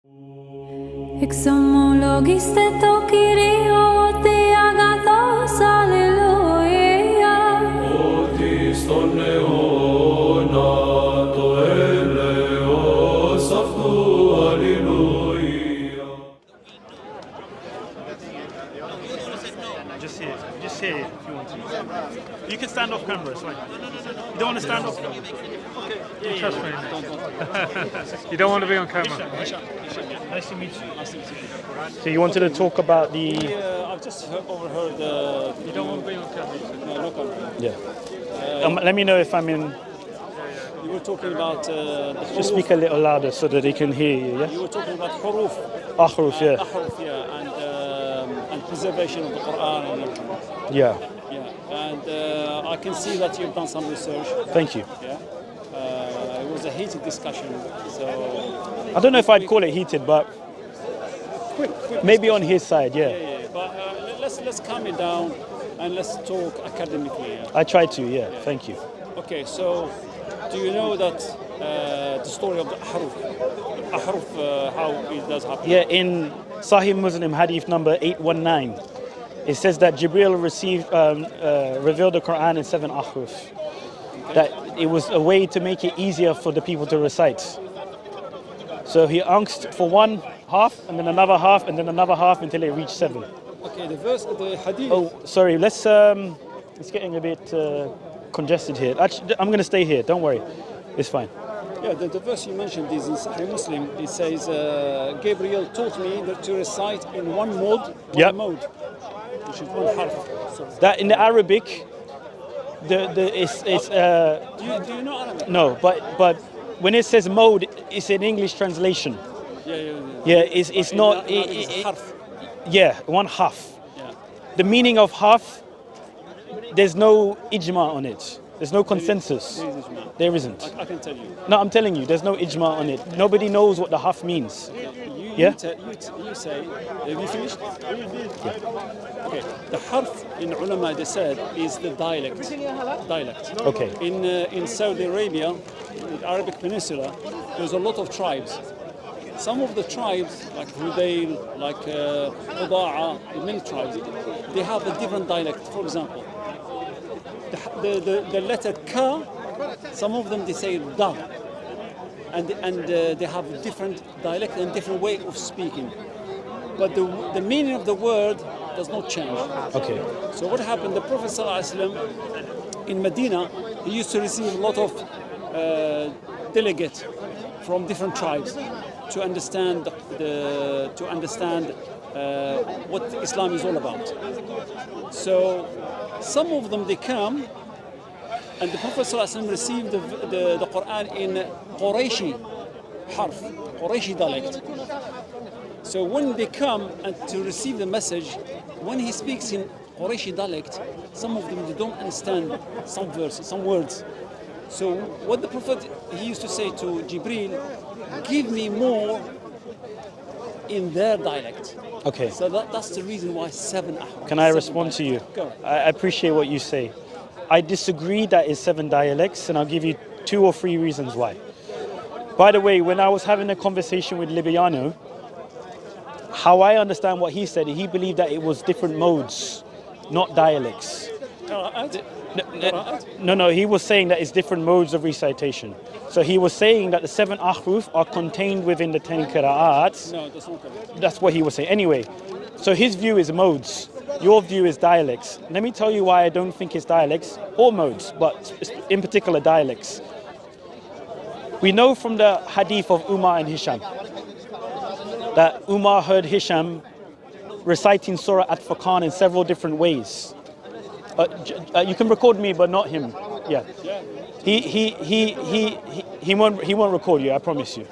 Just here if you want to. You can stand off camera, it's fine. You don't want to stand off camera? Okay. Yeah, trust me. You don't want to be on camera. Nice to meet you. Nice to meet you. So you wanted to talk about the... I've just overheard... You don't want to be on camera? No camera. Yeah. Let me know if I'm in... You were talking about... Just speak a little louder so that they can hear you, yeah? You were talking about ahruf. Ahruf, yeah. Ahruf, yeah, and preservation of the Quran and everything. Yeah. Yeah, and I can see that you've done some research. Thank you. Yeah. It was a heated discussion, so... I don't know if I'd call it heated, but... Quick maybe on his side, yeah. Yeah. But let's calm it down and let's talk academically. Yeah? I try to, yeah. Thank you. Okay, so do you know that the story of the ahruf, how it does happen? Yeah, in Sahih Muslim Hadith number 819, it says that Jibril revealed the Quran in 7 ahruf. Okay. That it was a way to make it easier for the people to recite. So he asked for one half, and then another half, and then another half until it reached 7. Okay, the hadith. Oh, sorry. It's getting a bit congested here. Actually, I'm going to stay here. Don't worry, it's fine. Yeah, the verse you mentioned is in Sahih Muslim. It says, Gabriel taught me to recite in one mode, which is one harf. So that in the Arabic, it's do you know Arabic? No, but when it says mode, it's an English translation. Yeah, it's not. Harf. Yeah, one half. Yeah. The meaning of half, there's no ijma on it. There's no consensus. There isn't. I can tell you. No, I'm telling you, there's no ijma on it. Nobody knows what the half means. You say, have you finished? Yeah. Okay. The harf in ulama, they said, is the dialect. Okay. In Saudi Arabia, the Arabic Peninsula, there's a lot of tribes. Some of the tribes, like Hudayl, like Quda'a, many tribes, they have a different dialect. For example, the letter Ka, some of them they say Da, and they have a different dialect and different way of speaking. But the meaning of the word does not change. Okay. So what happened? The Prophet ﷺ in Medina, he used to receive a lot of delegates from different tribes to understand what Islam is all about. So some of them they come, and the Prophet ﷺ received the Quran in Qurayshi harf, Qurayshi dialect. So when they come and to receive the message, when he speaks in Qurayshi dialect, some of them they don't understand some verses, some words. So what the Prophet, he used to say to Jibril, give me more in their dialect. Okay. So that's the reason why 7 ahruf. Can I respond to you? Go. I appreciate what you say. I disagree that it's 7 dialects, and I'll give you 2 or 3 reasons why. By the way, when I was having a conversation with Libiano, how I understand what he said, he believed that it was different modes, not dialects. No, he was saying that it's different modes of recitation. So he was saying that the 7 ahruf are contained within the 10 qira'ats. No, that's not correct. That's what he was saying. Anyway, so his view is modes. Your view is dialects. Let me tell you why I don't think it's dialects or modes, but in particular dialects. We know from the hadith of Umar and Hisham that Umar heard Hisham reciting Surah At-Furqan in several different ways. You can record me, but not him. Yeah. He won't record you. I promise you.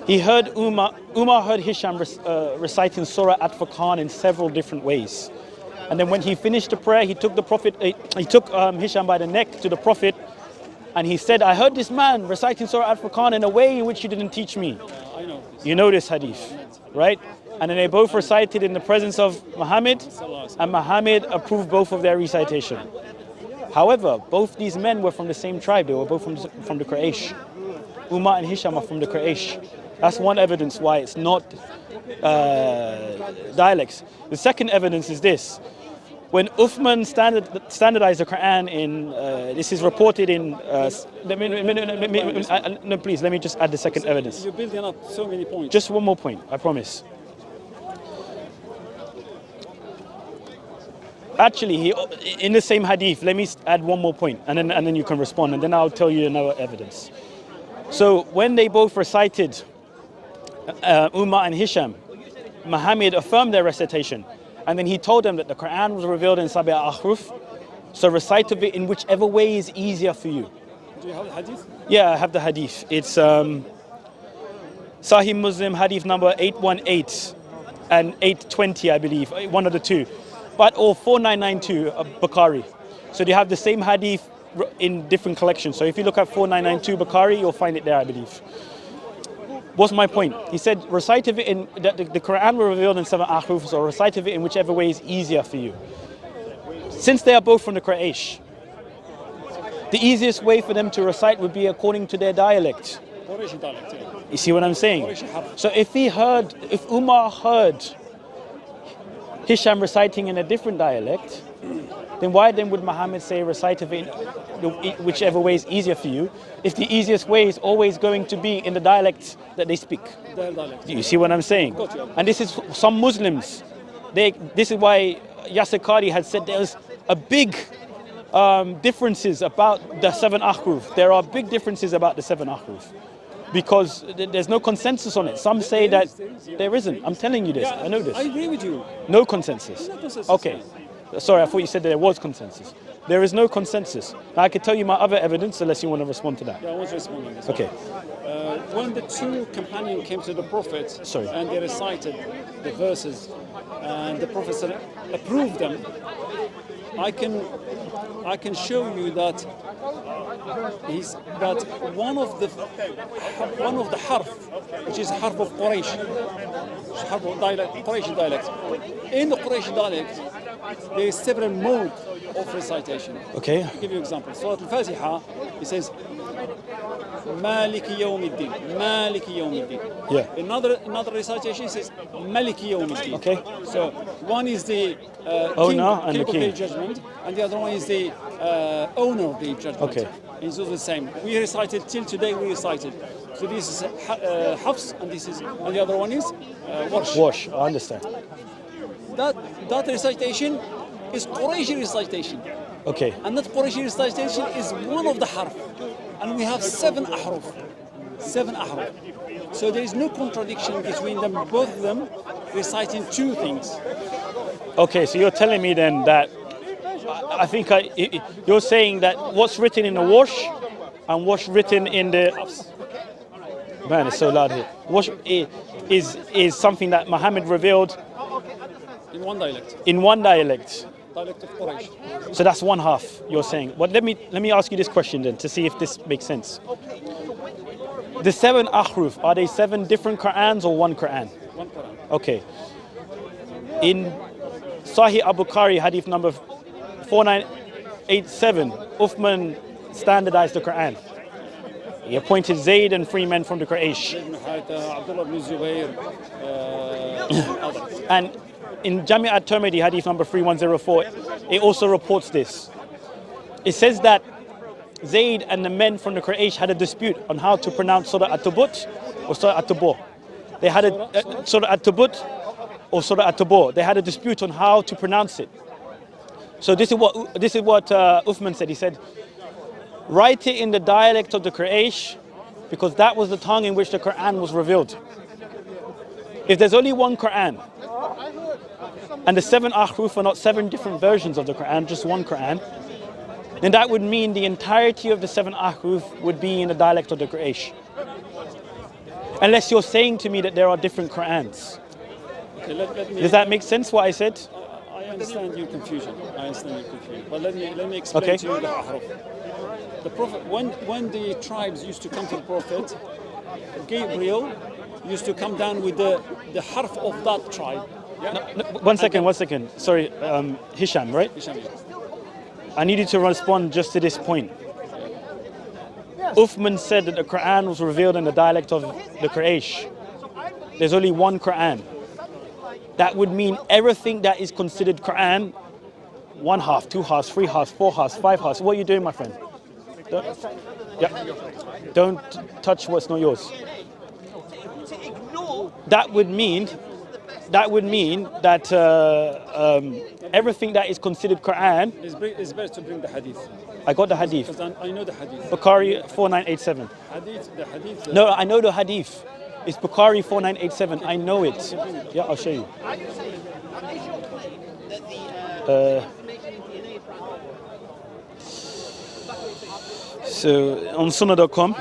He heard Umar heard Hisham reciting Surah At-Furqan in several different ways. And then when he finished the prayer, he took Hisham by the neck to the Prophet, and he said, I heard this man reciting Surah At-Furqan in a way in which you didn't teach me. I know this. You know this hadith, right? And then they both recited in the presence of Muhammad, and Muhammad approved both of their recitation. However, both these men were from the same tribe. They were both from the Quraysh. Umar and Hisham are from the Quraysh. That's one evidence why it's not dialects. The second evidence is this. When Uthman standardized the Quran in, this is reported in, no, please, let me just add the second evidence. You're building up so many points. Just one more point, I promise. Actually, in the same hadith, let me add one more point, and then you can respond, and then I'll tell you another evidence. So when they both recited, Umar and Hisham, Muhammad affirmed their recitation, and then he told them that the Quran was revealed in Sabi ahruf, so recite of it in whichever way is easier for you. Do you have the hadith? Yeah, I have the hadith. It's Sahih Muslim hadith number 818 and 820, I believe, one of the two. But or 4992 Bukhari. So they have the same hadith in different collections. So if you look at 4992 Bukhari, you'll find it there, I believe. What's my point? He said, recite of it in the Quran was revealed in 7 ahruf, so recite of it in whichever way is easier for you. Since they are both from the Quraysh, the easiest way for them to recite would be according to their dialect. Qurayshi dialect, yeah. You see what I'm saying? Qurayshi harf. So if Umar heard Hisham reciting in a different dialect, then why then would Muhammad say recite of it whichever way is easier for you, if the easiest way is always going to be in the dialect that they speak? Their dialect. Do you see what I'm saying? Got you. And this is some Muslims. This is why Yasir Qadi had said there's a big differences about the 7 ahruf. There are big differences about the 7 ahruf. Because there's no consensus on it. Some say that there isn't. I'm telling you this. Yeah, I know this. I agree with you. No consensus. No consensus. Okay. Sorry, I thought you said that there was consensus. There is no consensus. Now I could tell you my other evidence unless you want to respond to that. Yeah, I was responding. This Okay. When the two companions came to the Prophet Sorry. and they recited the verses and the Prophet approved them, I can show you that one of the harf, which is harf of Quraysh, harf of dialect, Qurayshi dialect. In the Qurayshi dialect, there is several modes of recitation. Okay. I'll give you an example. Surah Al-Fatiha, it says, Maliki Yawmiddin, Maliki Yawmiddin. Yeah. Another recitation says, Maliki Yawmiddin. Okay. So one is the Owner and the of the king. judgment, and the other one is the owner of the judgment. Okay. It's all the same. We recited till today. We recited. So this is Hafs, and the other one is Warsh. Wash. I understand. That recitation is Qurayshi recitation, Okay. and that Qurayshi recitation is one of the harf, and we have 7 ahruf. 7 ahruf. So there is no contradiction between them, both of them reciting two things. Okay, so you're telling me then that I think you're saying that what's written in the wash and what's written in the man, it's so loud here. Wash is something that Muhammad revealed In one dialect, dialect. dialect of Quraysh. So that's one half you're saying. But let me ask you this question then to see if this makes sense. The 7 ahruf, are they 7 different Qur'ans or one Qur'an? One Quran. Okay. In Sahih Bukhari, hadith number 4987, Uthman standardized the Quran. He appointed Zayd and 3 men from the Quraysh. Ibn Hayta, Abdullah ibn Zubayr, others. And in Jami' at-Tirmidhi, hadith number 3104, it also reports this. It says that Zayd and the men from the Quraysh had a dispute on how to pronounce Surah At-Tabut or Surah At-Tabur. They had a Surah At-Tabut or Surah At-Tabur. They had a dispute on how to pronounce it. So this is what Uthman said. He said, write it in the dialect of the Quraysh because that was the tongue in which the Quran was revealed. If there's only one Quran and the 7 ahruf are not 7 different versions of the Quran, just one Quran, then that would mean the entirety of the 7 ahruf would be in the dialect of the Quraysh. Unless you're saying to me that there are different Qur'ans. Okay, let me, Does that make sense what I said? I understand your confusion. But let me explain to you the ahruf. The Prophet, when the tribes used to come to the Prophet, Gabriel used to come down with the harf of that tribe. Yeah? No, one second. Sorry, Hisham, right? Hisham, yeah. I need you to respond just to this point. Uthman said that the Quran was revealed in the dialect of the Quraysh. there's only one Quran. That would mean everything that is considered Quran, 1 half, 2 halves, 3 halves, 4 halves, 5 halves. What are you doing, my friend? Don't touch what's not yours. That would mean that everything that is considered Quran. It's better to bring the hadith. I got the hadith. Because I know the hadith. Bukhari 4987. The hadith. No, I know the hadith. It's Bukhari 4987. I know it. Yeah, I'll show you. So on sunnah.com.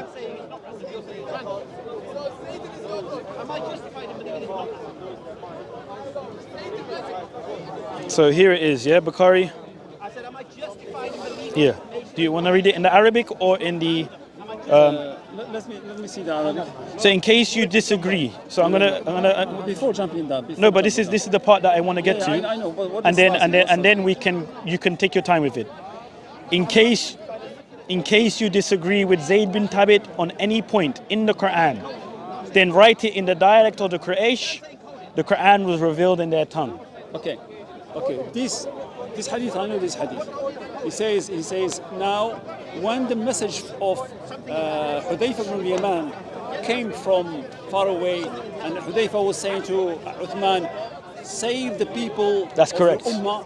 So here it is, yeah, Bukhari. Here. Do you want to read it in the Arabic or in the? Let me see the Arabic. So in case you disagree, so I'm gonna. Before jumping down. No, but this is the part that I want to get to. I know. But what and then you can take your time with it. In case you disagree with Zayd ibn Thabit on any point in the Quran, then write it in the dialect of the Quraysh. The Quran was revealed in their tongue. Okay. This hadith, I know this hadith. He says now, when the message of Hudayfa ibn al-Yaman came from far away, and Hudayfa was saying to Uthman, save the people. That's correct. Of the Ummah,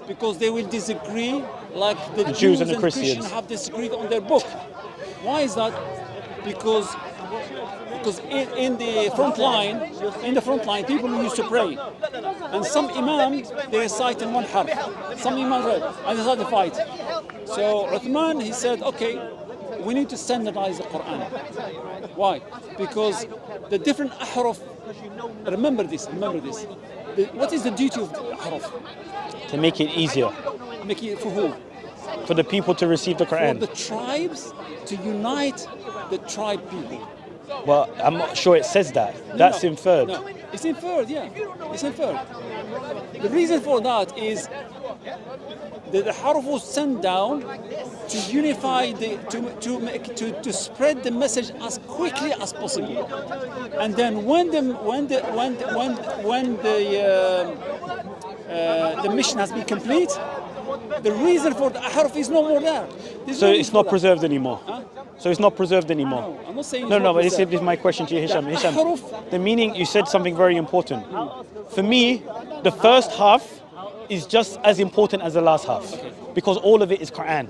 because they will disagree like the Jews and the Christians have disagreed on their book. Why is that? Because in the front line, people used to pray, and some imam they recite in one harf, some imam read, and they started to fight. So Uthman, he said, okay, we need to standardize the Quran. Why? Because the different ahruf. Remember this. What is the duty of the ahruf? To make it easier. Make it for who? For the people to receive the Quran. For the tribes to unite the tribe people. Well, I'm not sure it says that. That's inferred. No, it's inferred, yeah. It's inferred. The reason for that is that the harf was sent down to unify to spread the message as quickly as possible. And then when the mission has been complete, the reason for the ahruf is no more there. So it's not preserved anymore. Huh? So it's not preserved anymore. No, I'm not saying. No, but this is my question to you, Hisham. The meaning, you said something very important. For me, the first half is just as important as the last half, because all of it is Quran.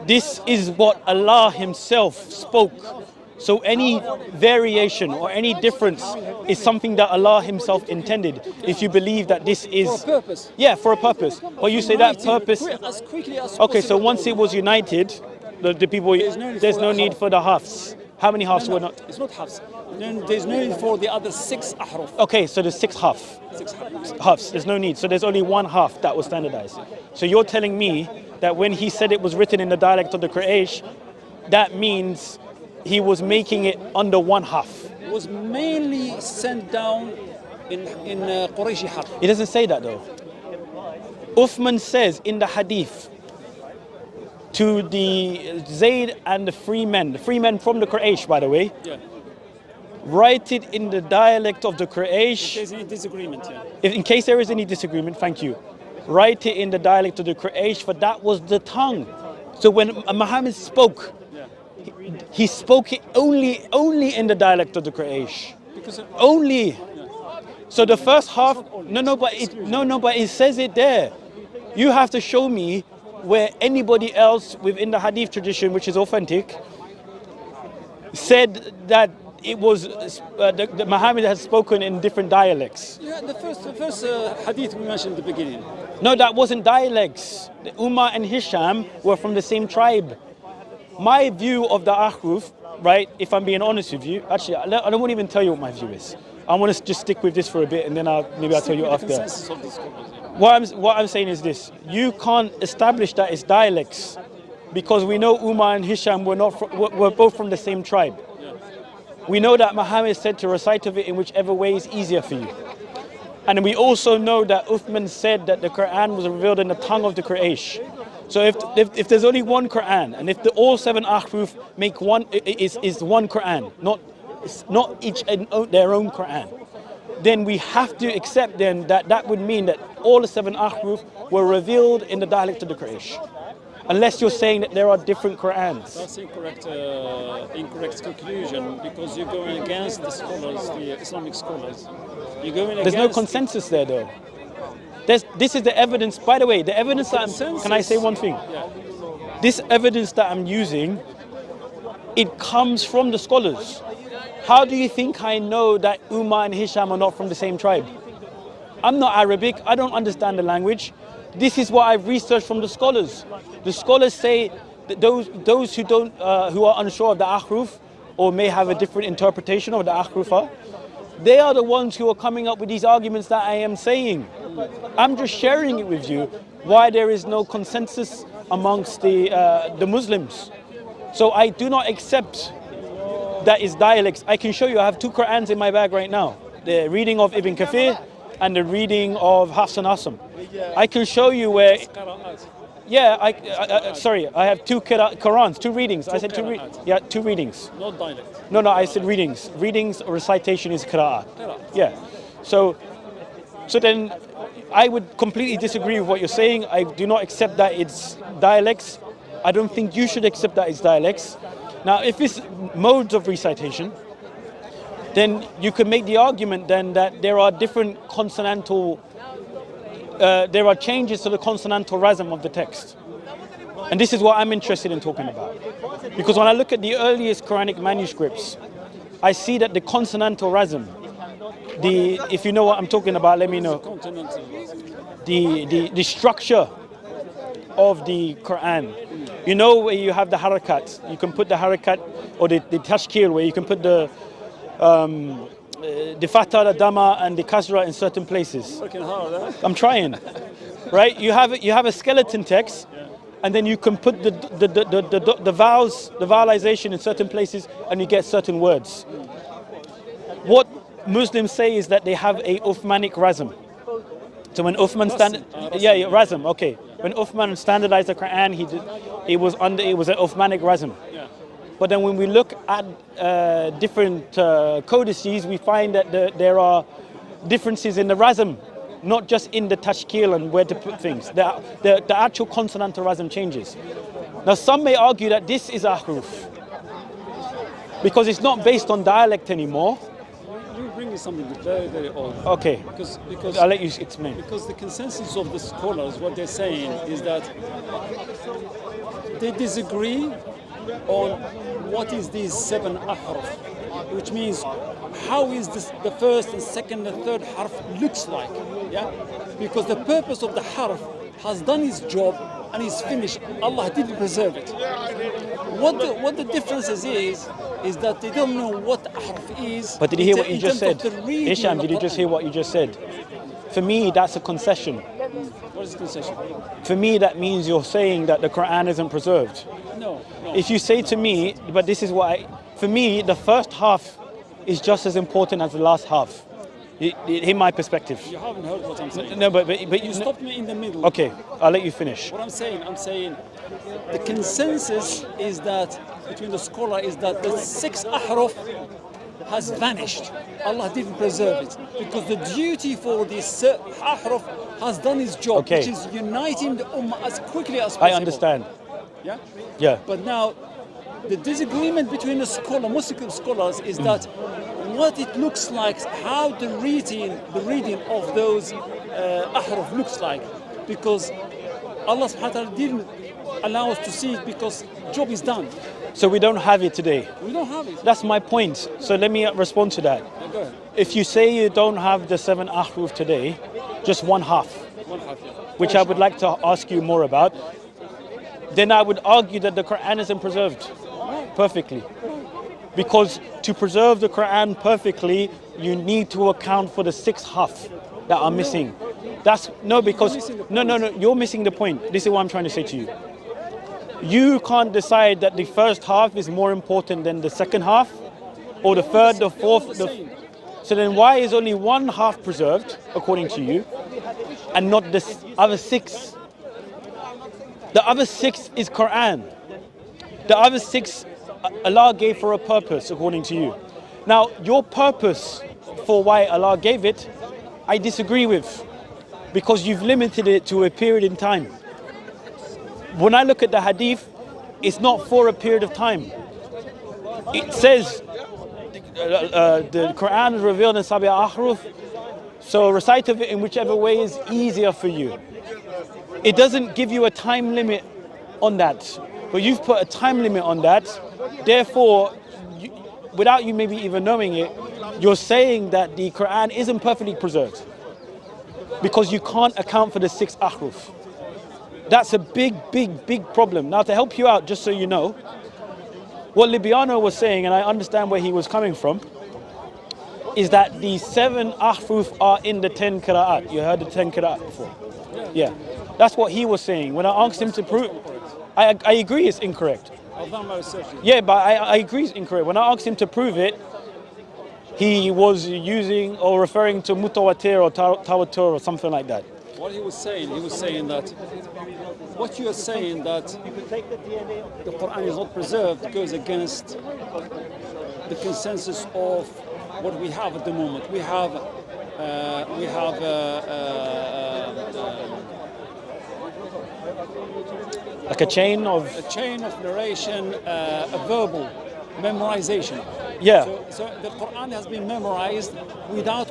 This is what Allah Himself spoke. So any variation or any difference is something that Allah Himself intended. If you believe that this is for a purpose. Yeah, for a purpose. But you say that purpose. As quickly as okay, so possible. once it was united, the people, there's no need for the halves. How many halves were not? It's not halves. Then there's no need for the other 6 ahruf. Okay, so there's 6 half. 6 halves. There's no need. So there's only 1 half that was standardized. So you're telling me that when he said it was written in the dialect of the Quraysh, that means he was making it under 1 half. It was mainly sent down in Qurayshi harf. It doesn't say that though. Uthman says in the hadith to the Zayd and the free men from the Quraysh, by the way, Yeah. write it in the dialect of the Quraysh. If there's any disagreement, yeah. In case there is any disagreement, thank you. Write it in the dialect of the Quraysh, for that was the tongue. So when Muhammad spoke, he spoke it only in the dialect of the Quraysh. Only. So the first half, but it says it there. You have to show me where anybody else within the hadith tradition, which is authentic, said that it was that Muhammad has spoken in different dialects. Yeah, the first hadith we mentioned at the beginning. No, that wasn't dialects. The Ummah and Hisham were from the same tribe. My view of the ahruf, right, if I'm being honest with you, actually, I don't want to even tell you what my view is. I want to just stick with this for a bit, and then I'll tell you after. What I'm saying is this: you can't establish that it's dialects, because we know Ummah and Hisham were both from the same tribe. We know that Muhammad said to recite of it in whichever way is easier for you. And we also know that Uthman said that the Quran was revealed in the tongue of the Quraysh. So if there's only one Quran, and if all 7 ahruf make one is one Quran, not each their own Quran. then we have to accept then that that would mean that all the 7 ahruf were revealed in the dialect of the Quraysh. Unless you're saying that there are different Qur'ans. That's incorrect conclusion, because you're going against the scholars, the Islamic scholars. You're going There's no against consensus there though. This is the evidence, by the way, the evidence that can I say one thing? Yeah. This evidence that I'm using, it comes from the scholars. How do you think I know that Umar and Hisham are not from the same tribe? I'm not Arabic, I don't understand the language. This is what I've researched from the scholars. The scholars say that those who are unsure of the ahruf or may have a different interpretation of the ahrufa, they are the ones who are coming up with these arguments that I am saying. I'm just sharing it with you why there is no consensus amongst the Muslims. So I do not accept that it's dialects. I can show you, I have 2 Qur'ans in my bag right now. The reading of Ibn Kathir and the reading of Hafs and Asim. I can show you where, yeah, I have 2 Qur'ans, 2 readings. I said 2 readings. Not dialect. No, I said readings. Readings or recitation is qira'at. Yeah. So then I would completely disagree with what you're saying. I do not accept that it's dialects. I don't think you should accept that it's dialects. Now, if it's modes of recitation, then you could make the argument then that there are different consonantal, there are changes to the consonantal rhythm of the text. And this is what I'm interested in talking about. Because when I look at the earliest Quranic manuscripts, I see that the consonantal rhythm, if you know what I'm talking about, let me know. The structure of the Quran. You know where you have the harakat, you can put the harakat, or the tashkil, where you can put the fatha, the dama, and the kasra in certain places. Working hard, huh? I'm trying, right? You have a skeleton text, and then you can put the vowels, the vowelization in certain places, and you get certain words. What Muslims say is that they have a Uthmanic razm. So when Uthman razm, okay. When Uthman standardized the Quran, it was an Uthmanic razm. Yeah. But then when we look at different codices, we find that there are differences in the razm, not just in the tashkil and where to put things. The actual consonantal razm changes. Now some may argue that this is ahruf, because it's not based on dialect anymore. You're bringing something very, very old. Okay. Because I'll let you explain. Because the consensus of the scholars, what they're saying is that they disagree on what is these 7 ahruf, which means how is this, the first and second and third harf looks like, yeah? Because the purpose of the harf has done its job and is finished. Allah didn't preserve it. What the difference is that they don't know what ahruf is. But did you hear what you just said? Isham, did you just hear what you just said? For me, that's a concession. What is concession? For me, that means you're saying that the Quran isn't preserved. No. If you say to me, but this is what for me, the first half is just as important as the last half, in my perspective. You haven't heard what I'm saying. No, but You stopped me in the middle. Okay, I'll let you finish. What I'm saying, the consensus is that between the scholar is that the 6 ahruf has vanished. Allah didn't preserve it because the duty for this ahruf has done its job, Okay. which is uniting the ummah as quickly as possible. I understand. Yeah. Yeah. But now, the disagreement between the Muslim scholars is that what it looks like, how the reading of those ahruf looks like, because Allah subhanahu wa ta'ala didn't allow us to see it because job is done. So we don't have it today. We don't have it. That's my point. So let me respond to that. Go ahead. If you say you don't have the 7 ahruf today, just one half, One half, yeah. which I would like to ask you more about, then I would argue that the Quran isn't preserved perfectly. Because to preserve the Quran perfectly, you need to account for the 6 half that are missing. You're missing the point. This is what I'm trying to say to you. You can't decide that the first half is more important than the second half, or the third, the fourth. So then why is only one half preserved, according to you, and not the other 6? The other 6 is Quran. The other 6 Allah gave for a purpose, according to you. Now, your purpose for why Allah gave it, I disagree with, because you've limited it to a period in time. When I look at the hadith, it's not for a period of time. It says the Quran is revealed in Sab'a ahruf, so recite of it in whichever way is easier for you. It doesn't give you a time limit on that, but you've put a time limit on that. Therefore, without you maybe even knowing it, you're saying that the Quran isn't perfectly preserved because you can't account for the 6 ahruf. That's a big problem. Now, to help you out, just so you know, what Libiano was saying, and I understand where he was coming from, is that the 7 ahruf are in the 10 qira'at. You heard the 10 qira'at before? Yeah. That's what he was saying. When I asked him to prove, I agree it's incorrect. Yeah, but I agree it's incorrect. When I asked him to prove it, he was using or referring to mutawatir or tawatur or something like that. What he was saying that what you are saying that the Quran is not preserved goes against the consensus of what we have at the moment. We have like a chain of narration, a verbal memorization. Yeah. So the Quran has been memorized without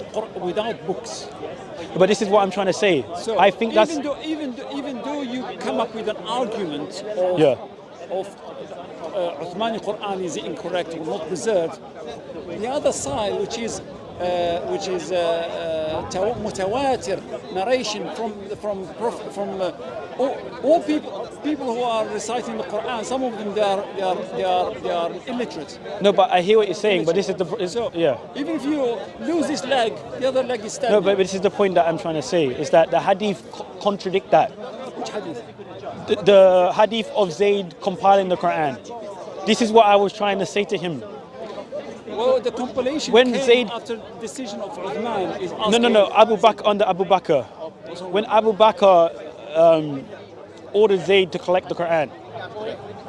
books. But this is what I'm trying to say. So I think that's even though you come up with an argument of Uthmani Quran is incorrect or not preserved, the other side, which is mutawatir narration from all people who are reciting the Quran. Some of them they are illiterate. No, but I hear what you're saying. But this is even if you lose this leg, the other leg is standing. No, but this is the point that I'm trying to say, is that the hadith contradict that. Which hadith? The hadith of Zayd compiling the Quran. This is what I was trying to say to him. Well, the compilation when came Zayd, after decision of Uthman is asking... No, Abu Bakr, under Abu Bakr. When Abu Bakr ordered Zayd to collect the Quran.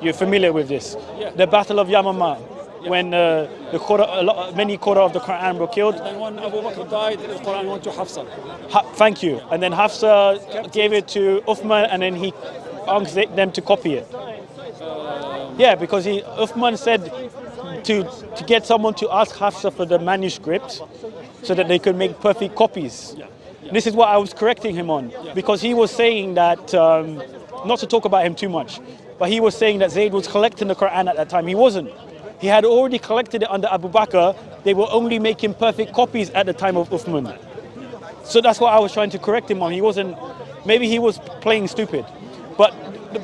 You're familiar with this. Yeah. The Battle of Yamama, when many qurra of the Quran were killed. And when Abu Bakr died, the Quran went to Hafsa. Thank you. And then Hafsa gave it to Uthman, and then he asked them to copy it. Yeah, because Uthman said to get someone to ask Hafsa for the manuscript so that they could make perfect copies. Yeah. This is what I was correcting him on, because he was saying that, not to talk about him too much, but he was saying that Zayd was collecting the Quran at that time. He wasn't. He had already collected it under Abu Bakr. They were only making perfect copies at the time of Uthman. So that's what I was trying to correct him on. He wasn't, maybe he was playing stupid. But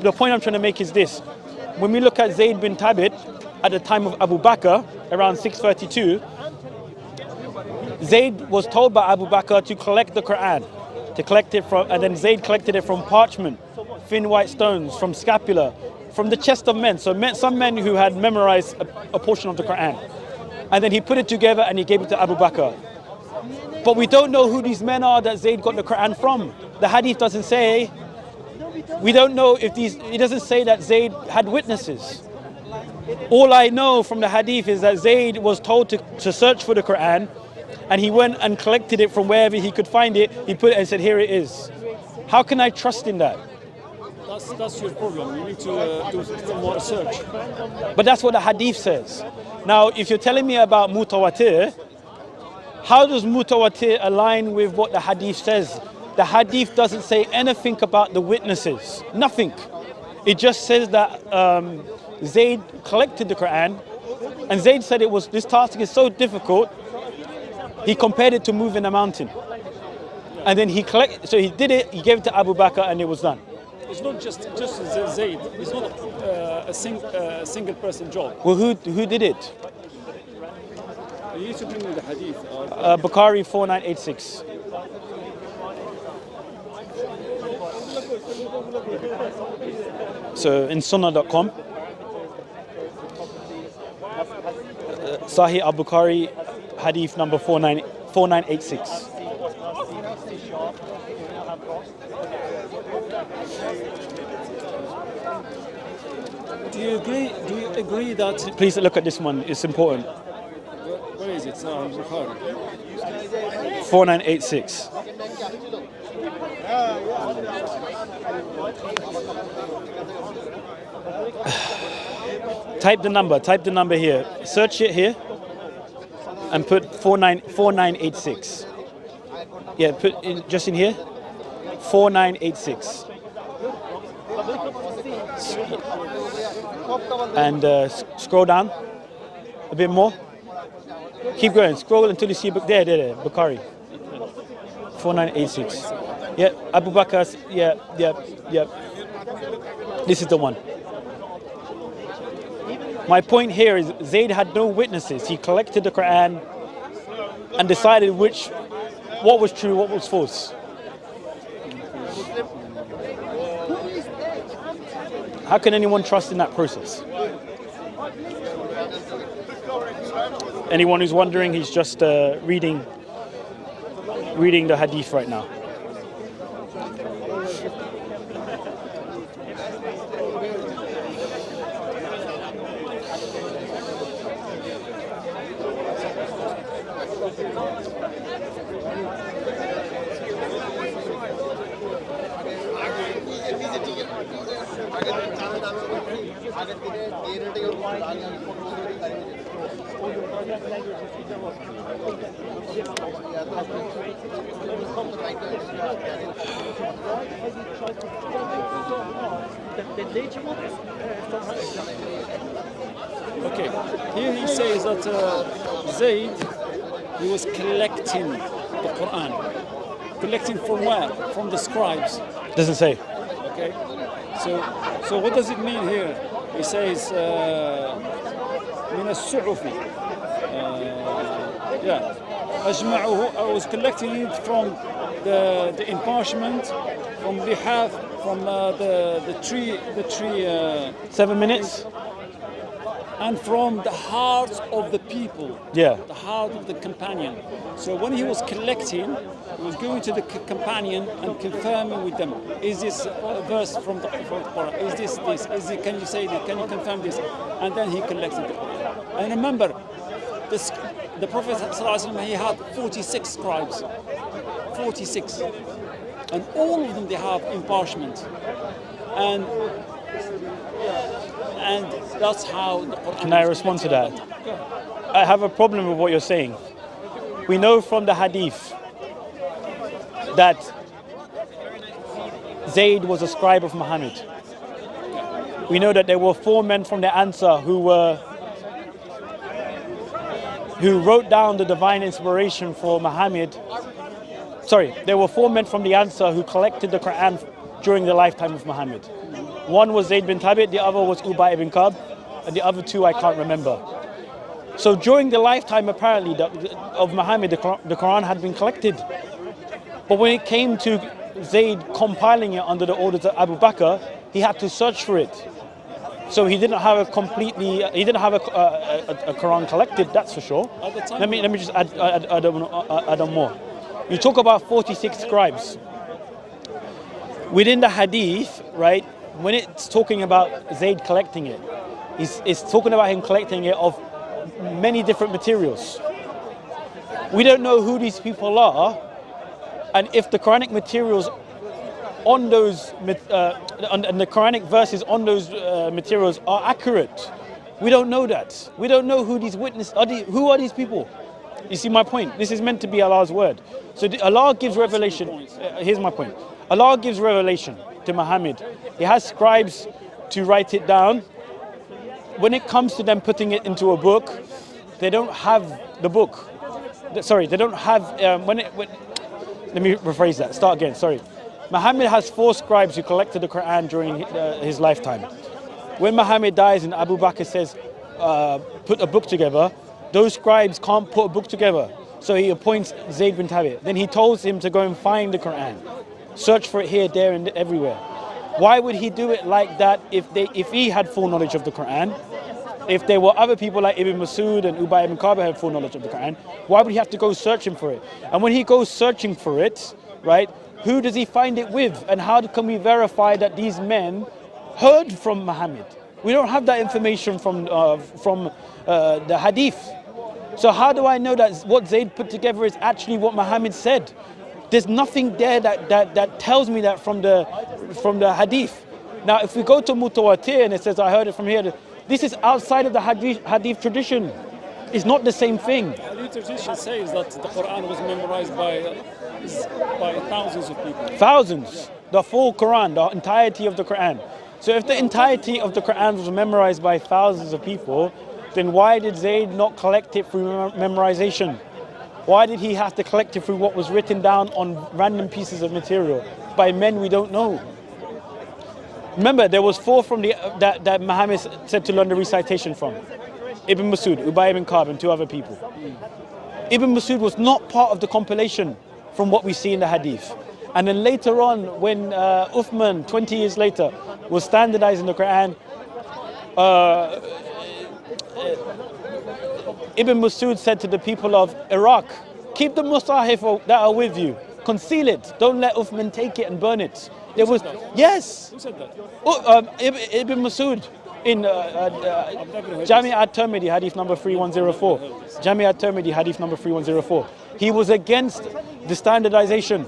the point I'm trying to make is this. When we look at Zayd ibn Thabit at the time of Abu Bakr, around 632, Zayd was told by Abu Bakr to collect the Quran, to collect it from, and then Zayd collected it from parchment, thin white stones, from scapula, from the chest of men. So some men who had memorized a portion of the Quran. And then he put it together and he gave it to Abu Bakr. But we don't know who these men are that Zayd got the Quran from. The hadith doesn't say. We don't know if it doesn't say that Zayd had witnesses. All I know from the hadith is that Zayd was told to search for the Quran, and he went and collected it from wherever he could find it. He put it and said, here it is. How can I trust in that? That's your problem. You need to do some more research. But that's what the hadith says. Now, if you're telling me about mutawatir, how does mutawatir align with what the hadith says? The hadith doesn't say anything about the witnesses. Nothing. It just says that Zayd collected the Quran, and Zayd said this task is so difficult. He compared it to moving a mountain, and then so he did it. He gave it to Abu Bakr, and it was done. It's not just Zayd. It's not a single person job. Well, who did it? You need to bring me the hadith. Bukhari 4986. So in sunnah.com, Sahih al-Bukhari, hadith number 4986. Do you agree that... Please look at this one, it's important. Where is it? Bukhari. 4986. Type the number here. Search it here and put 4986. Yeah, put in just in here. 4986. And scroll down a bit more. Keep going. Scroll until you see there, Bukhari. 4986. Yeah, Abu Bakr's. Yeah. This is the one. My point here is Zayd had no witnesses. He collected the Quran and decided what was true, what was false. How can anyone trust in that process? Anyone who's wondering, he's just reading the hadith right now. Okay, here he says that Zayd, he was collecting the Quran. Collecting from where? From the scribes. Doesn't say. Okay, so what does it mean here? He says, من الصحف. Yeah, أجمعه. I was collecting it from the imparchment, from behalf, from the tree. 7 minutes. And from the hearts of the people, Yeah. the heart of the companion. So when he was collecting, he was going to the companion and confirming with them, is this a verse from the Quran? Is this? Is it, can you say this? Can you confirm this? And then he collected the Quran. And remember, the Prophet ﷺ, he had 46 scribes, 46. And all of them, they have imparchment. And that's how the Quran. Can I respond to that? I have a problem with what you're saying. We know from the hadith that Zayd was a scribe of Muhammad. We know that there were 4 men from the Ansar who wrote down the divine inspiration for Muhammad. Sorry, there were 4 men from the Ansar who collected the Quran during the lifetime of Muhammad. One was Zayd ibn Thabit, the other was Ubay ibn Ka'b, and the other 2 I can't remember. So during the lifetime, apparently, of Muhammad, the Quran had been collected. But when it came to Zayd compiling it under the orders of Abu Bakr, he had to search for it. So he didn't have a Quran collected, that's for sure. At the time, Let me just add on more. You talk about 46 scribes. Within the hadith, right, when it's talking about Zayd collecting it, it's talking about him collecting it of many different materials. We don't know who these people are, and if the Quranic materials on those and the Quranic verses on those materials are accurate. We don't know that. We don't know who these witnesses are. Who are these people? You see my point? This is meant to be Allah's word. So Allah gives revelation. Here's my point. Allah gives revelation to Muhammad. He has scribes to write it down. When it comes to them putting it into a book, they don't have the book. Sorry, they don't have. Let me rephrase that. Start again. Sorry. Muhammad has 4 scribes who collected the Quran during his lifetime. When Muhammad dies and Abu Bakr says, put a book together, those scribes can't put a book together. So he appoints Zayd ibn Thabit. Then he tells him to go and find the Quran. Search for it here, there, and everywhere. Why would he do it like that if he had full knowledge of the Quran? If there were other people like Ibn Masud and Ubay ibn Ka'b had full knowledge of the Quran, why would he have to go searching for it? And when he goes searching for it, right, who does he find it with? And how can we verify that these men heard from Muhammad? We don't have that information from the hadith. So how do I know that what Zayd put together is actually what Muhammad said? There's nothing there that tells me that from the hadith. Now, if we go to Mutawatir and it says, I heard it from here, this is outside of the hadith tradition. It's not the same thing. Hadith tradition says that the Quran was memorized by thousands of people. Thousands. The full Quran, the entirety of the Quran. So if the entirety of the Quran was memorized by thousands of people, then why did Zayd not collect it through memorization? Why did he have to collect it through what was written down on random pieces of material by men we don't know? Remember, there was 4 from that Muhammad said to learn the recitation from. Ibn Masud, Ubay ibn Ka'b, and 2 other people. Ibn Masud was not part of the compilation from what we see in the hadith. And then later on, when Uthman, 20 years later, was standardizing the Quran, Ibn Masud said to the people of Iraq, keep the Musahif that are with you, conceal it, don't let Uthman take it and burn it. There was, yes, Who said that? Ibn Masud in Jami at-Tirmidhi, hadith number 3104. Jami at-Tirmidhi, hadith number 3104. He was against the standardization.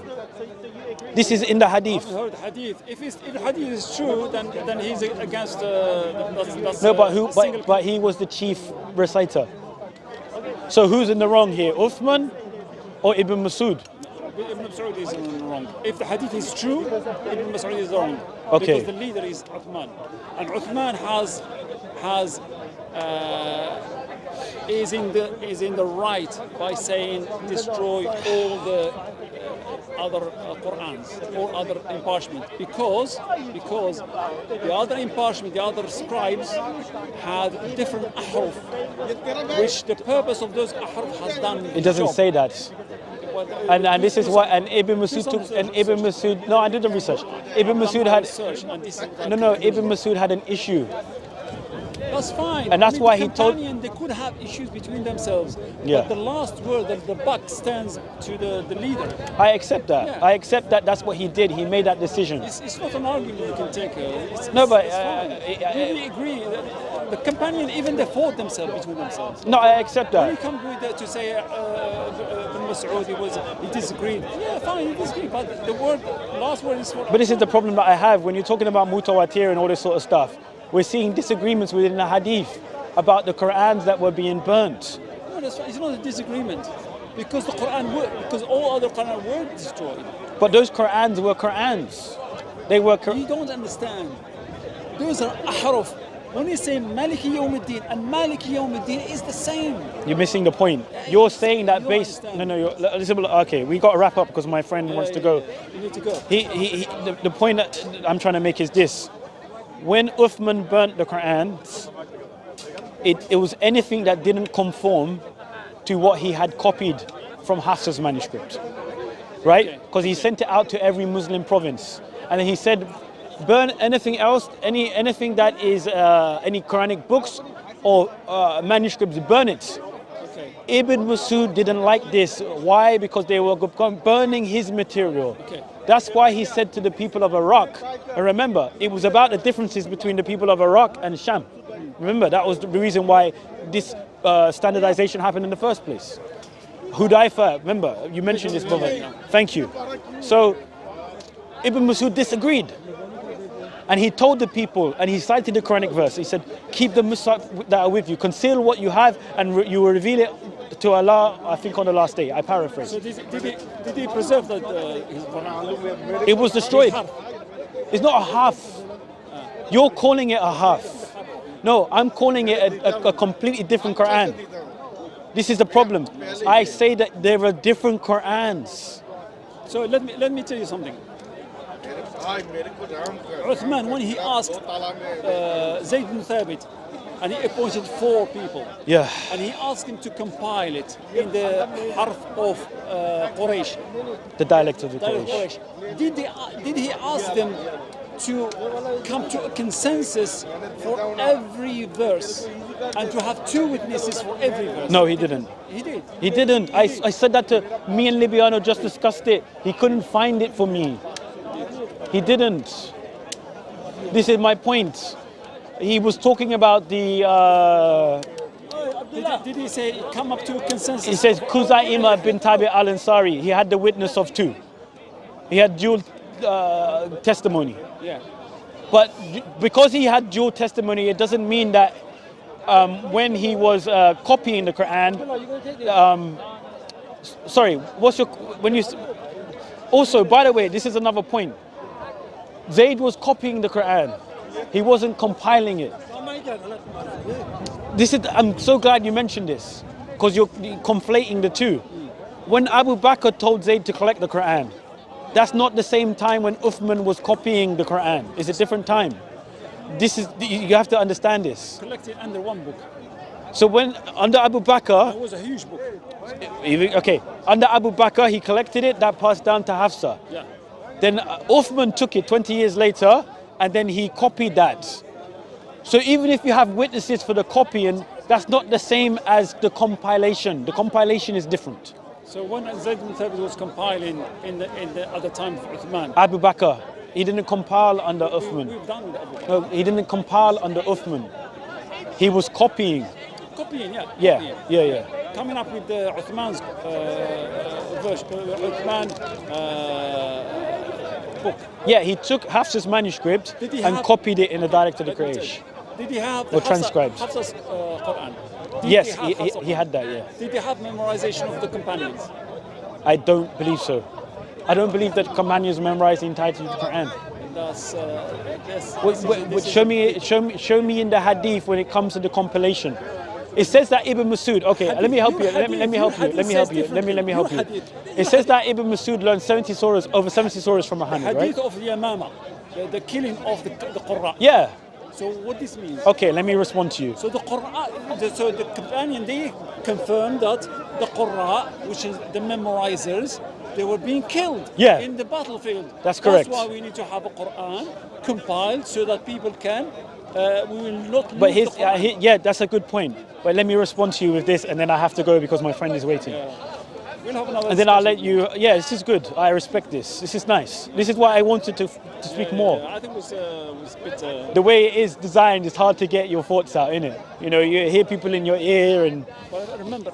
This is in the hadith. I've heard hadith. If the hadith is true, then he's against. That's No, but he was the chief reciter. So who's in the wrong here, Uthman or Ibn Masud? Ibn Mas'ud is wrong. If the hadith is true, Ibn Mas'ud is wrong. Okay. Because the leader is Uthman, and Uthman is in the right by saying destroy all the other Qur'ans, all other imparchment, because the other imparchment, the other scribes had different ahruf, which the purpose of those ahruf has done. It doesn't say that. And this is what, and Ibn Masud took, and Ibn Masud, no, I did the research. Ibn Masud had, Ibn Masud had an issue. That's fine. And that's why he told. They could have issues between themselves. Yeah. But the last word, the buck stands to the leader. I accept that. Yeah. I accept that that's what he did. He made that decision. It's not an argument you can take. No, but we agree. The companion, even they fought themselves between themselves. No, I accept When you that. come with to say Ibn Mas'ud, he disagreed. Yeah, fine, he disagreed. But the last word is what. But this is the problem that I have when you're talking about Mutawatir and all this sort of stuff. We're seeing disagreements within the hadith about the Qur'ans that were being burnt. No, it's not a disagreement. Because the Quran because all other Quran were destroyed. But those Qur'ans were Qur'ans. They were. You don't understand. Those are ahruf. When you say Maliki Yawmiddin and Maliki Yawmiddin is the same. You're missing the point. You're saying that You based. don't No, listen, okay, we got to wrap up because my friend wants to go. You need to go. The point that I'm trying to make is this. When Uthman burnt the Quran, it was anything that didn't conform to what he had copied from Hafsa's manuscript, right? Because he sent it out to every Muslim province, and then he said, burn anything else, anything that is any Quranic books or manuscripts, burn it. Okay. Ibn Masud didn't like this. Why? Because they were burning his material. Okay. That's why he said to the people of Iraq, and remember, it was about the differences between the people of Iraq and Sham. Remember, that was the reason why this standardization happened in the first place. Hudayfa, remember, you mentioned this, brother. Thank you. So, Ibn Masud disagreed. And he told the people, and he cited the Quranic verse, he said, keep the Musaf that are with you, conceal what you have, and you will reveal it to Allah, I think on the last day. I paraphrase. So did he preserve that his Quran? It was destroyed. It's not a half. You're calling it a half. No, I'm calling it a completely different Quran. This is the problem. I say that there are different Qurans. So let me tell you something. Uthman, when he asked Zayd ibn Thabit, and he appointed 4 people, Yeah. and he asked him to compile it in the harf of Quraysh, The dialect of the dialect of Quraysh. Quraysh. Did he ask them to come to a consensus for every verse and to have 2 witnesses for every verse? No, he didn't. He did. He didn't. I said that to me and Libiano just discussed it. He couldn't find it for me. He didn't. This is my point. He was talking about the Did he say come up to a consensus? He says Zayd ibn Thabit al-Ansari. He had the witness of two. He had dual testimony. Yeah. But because he had dual testimony, it doesn't mean that when he was copying the Quran. Sorry, Also, by the way, this is another point. Zayd was copying the Quran. He wasn't compiling it. I'm so glad you mentioned this, because you're conflating the two. When Abu Bakr told Zayd to collect the Quran, that's not the same time when Uthman was copying the Quran. It's a different time. You have to understand this. Collected under one book. So when under Abu Bakr, it was a huge book. Okay, under Abu Bakr he collected it. That passed down to Hafsa. Yeah. Then Uthman took it 20 years later, and then he copied that. So even if you have witnesses for the copying, that's not the same as the compilation. The compilation is different. So when Zayd ibn Thabit was compiling at the time of Uthman, Abu Bakr, he didn't compile under Uthman. we've done with Abu Bakr. No, he didn't compile under Uthman. He was copying. Copying, yeah. Yeah, Copying. yeah. Coming up with Uthman's version, Uthman book. Yeah, he took Hafsa's manuscript Did he and have- copied it in the dialect of the Quraysh. Did he have Or transcribed. Hafsa's Quran? Did Yes, have Hafsa's he had that, yeah. Did he have memorization of the companions? I don't believe so. I don't believe that companions memorized the entirety of the Quran. That's Show me in the hadith when it comes to the compilation. It says that Ibn Masud. Okay, let me help you. Let me help you. Let me help you. It says that Ibn Masud learned 70 surahs, over 70 surahs from a hand, right? Hadith of the Yamama, the killing of the Qur'an. Yeah. So what this means? Okay, let me respond to you. So the Qur'an, so the companion, they confirmed that the Qur'an, which is the memorizers, they were being killed in the battlefield. That's correct. That's why we need to have a Qur'an compiled so that people can, we will not lose But the Qur'an. yeah, that's a good point. But let me respond to you with this, and then I have to go because my friend is waiting. We'll have another And then I'll discussion. let you. Yeah, this is good. I respect this. This is nice. This is why I wanted to speak more. I think it was a bit. The way it is designed, it's hard to get your thoughts out, innit? You know, you hear people in your ear and. But remember.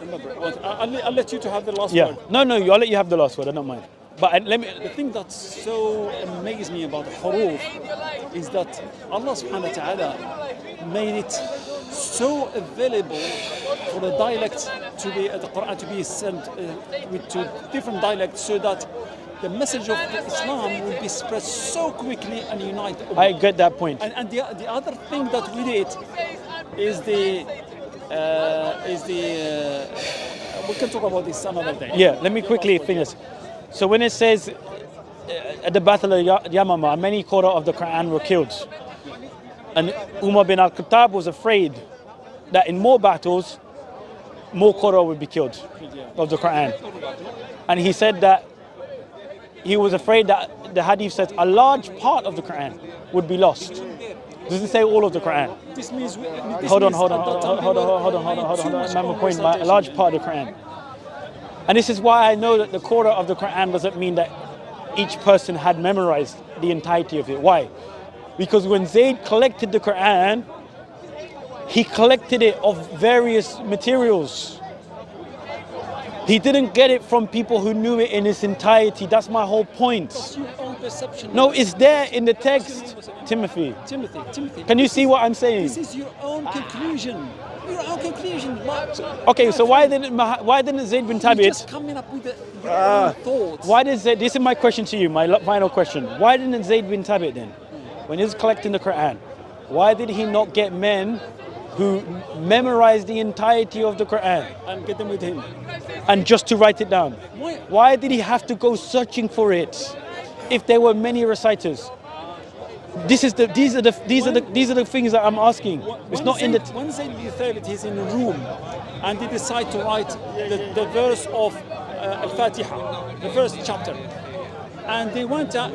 I'll let you to have the last Yeah. word. No, I'll let you have the last word. I don't mind. But let me. The thing that so amazed me about huruf is that Allah subhanahu wa ta'ala made it so available for the dialects to be, the Quran to be sent to different dialects so that the message of Islam will be spread so quickly and unite the I ummah. get that point. And the other thing that we did is we can talk about this another day. Yeah, let me quickly finish. So when it says at the Battle of Yamama, many Qurra of the Quran were killed. And Umar bin al-Khattab was afraid that in more battles, more Qurra would be killed of the Quran. And he said that he was afraid that the hadith says a large part of the Quran would be lost. It doesn't say all of the Quran. This means Hold on. Remember point, a large part of the Quran. And this is why I know that the Qur'an of the Quran doesn't mean that each person had memorized the entirety of it. Why? Because when Zayd collected the Quran, he collected it of various materials. He didn't get it from people who knew it in its entirety. That's my whole point. It's your own perception. No, it's there in the text, Timothy. Timothy. Can you see what I'm saying? This is your own conclusion. Your own conclusion. Okay, so why didn't Zayd bin You're Thabit? just coming up with your own thoughts. Why did Zayd? This is my question to you. My final question. Why didn't Zayd bin Thabit then, when he was collecting the Quran, why did he not get men who memorized the entirety of the Quran And get them with him. and just to write it down? Why? Why did he have to go searching for it if there were many reciters? These are the things that I'm asking. It's not in the. When Zayd ibn Thabit is in a room and they decide to write the verse of Al-Fatiha, the first chapter, and he went out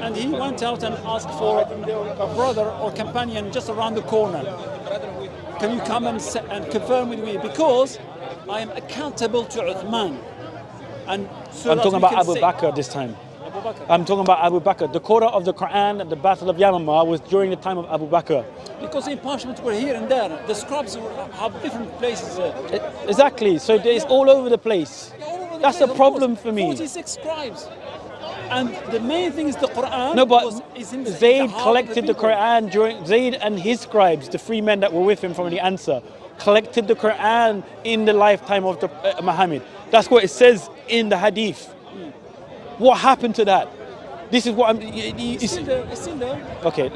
and asked for a brother or companion just around the corner. Can you come and confirm with me, because I am accountable to Uthman. And so I'm that talking we about can Abu say- Bakr this time. Abu Bakr. I'm talking about Abu Bakr. The Qur'an of the Quran at the Battle of Yamama was during the time of Abu Bakr. Because the parchments were here and there. The scribes have different places. Exactly. So it's all over the place. All over the That's place, a of problem course. for me. 46 scribes. And the main thing is the Quran. No, but is in the Zayd heart of collected the people. Quran during Zayd and his scribes, the three men that were with him from the Ansar, collected the Quran in the lifetime of the, Muhammad. That's what it says in the Hadith. What happened to that? This is what I'm. It's still there. It's still there. Okay,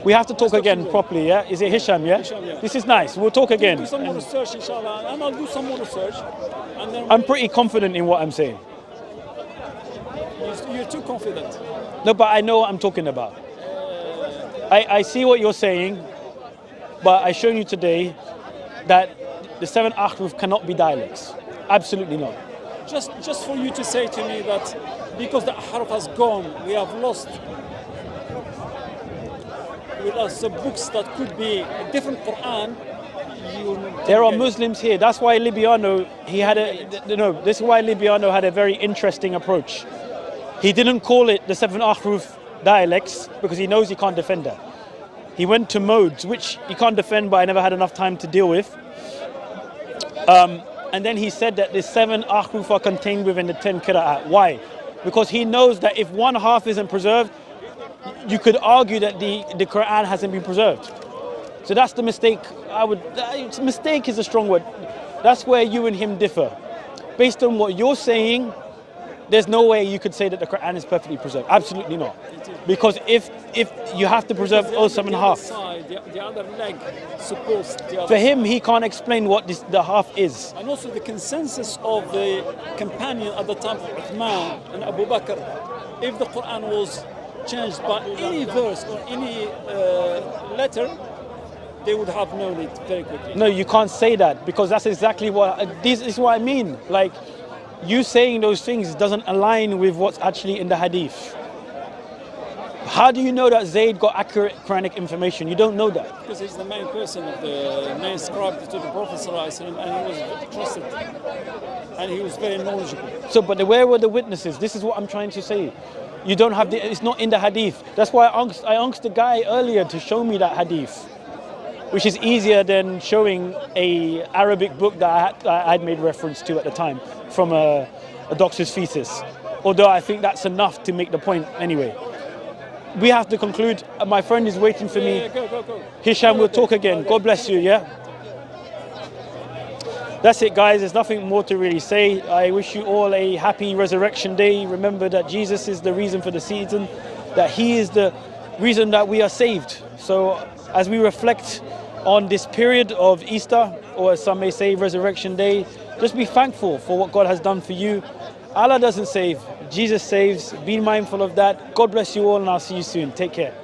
we have to talk again today. properly. Yeah, is it Hisham? Yeah. Hisham, yeah. This is nice. We'll talk again. Do some more research, inshallah, and I'll do some more research. And then I'm pretty confident in what I'm saying. you're too confident. No, but I know what I'm talking about. I see what you're saying, but I shown you today that the 7 ahruf cannot be dialects. Absolutely not. Just for you to say to me that because the ahruf has gone, we lost the books that could be a different Quran. There are Muslims here. That's why Libiano, this is why Libiano had a very interesting approach. He didn't call it the 7 ahruf dialects because he knows he can't defend that. He went to modes, which he can't defend, but I never had enough time to deal with. And then he said that the 7 ahruf are contained within the 10 qira'at. Why? Because he knows that if one half isn't preserved, you could argue that the Quran hasn't been preserved. So that's the mistake. Mistake is a strong word. That's where you and him differ. Based on what you're saying, there's no way you could say that the Quran is perfectly preserved. Absolutely not. Because if you have to preserve all 7 half. The other leg supports the other. For him, he can't explain what the half is. And also the consensus of the companion at the time of Uthman and Abu Bakr, if the Quran was changed by any verse or any letter, they would have known it very quickly. No, you can't say that because that's exactly this is what I mean. Like, you saying those things doesn't align with what's actually in the hadith. How do you know that Zayd got accurate Quranic information? You don't know that. Because he's the main person of the main scribe to the Prophet ﷺ, and he was trusted. And he was very knowledgeable. So, but where were the witnesses? This is what I'm trying to say. You don't have it's not in the hadith. That's why I asked the guy earlier to show me that hadith, which is easier than showing a Arabic book that I'd made reference to at the time from a doctor's thesis. Although I think that's enough to make the point anyway. We have to conclude. My friend is waiting for me. Yeah, go. Hisham, we'll talk again. God bless you, yeah? That's it, guys. There's nothing more to really say. I wish you all a happy Resurrection Day. Remember that Jesus is the reason for the season, that he is the reason that we are saved. So as we reflect on this period of Easter, or as some may say, Resurrection Day, just be thankful for what God has done for you. Allah doesn't save, Jesus saves. Be mindful of that. God bless you all, and I'll see you soon. Take care.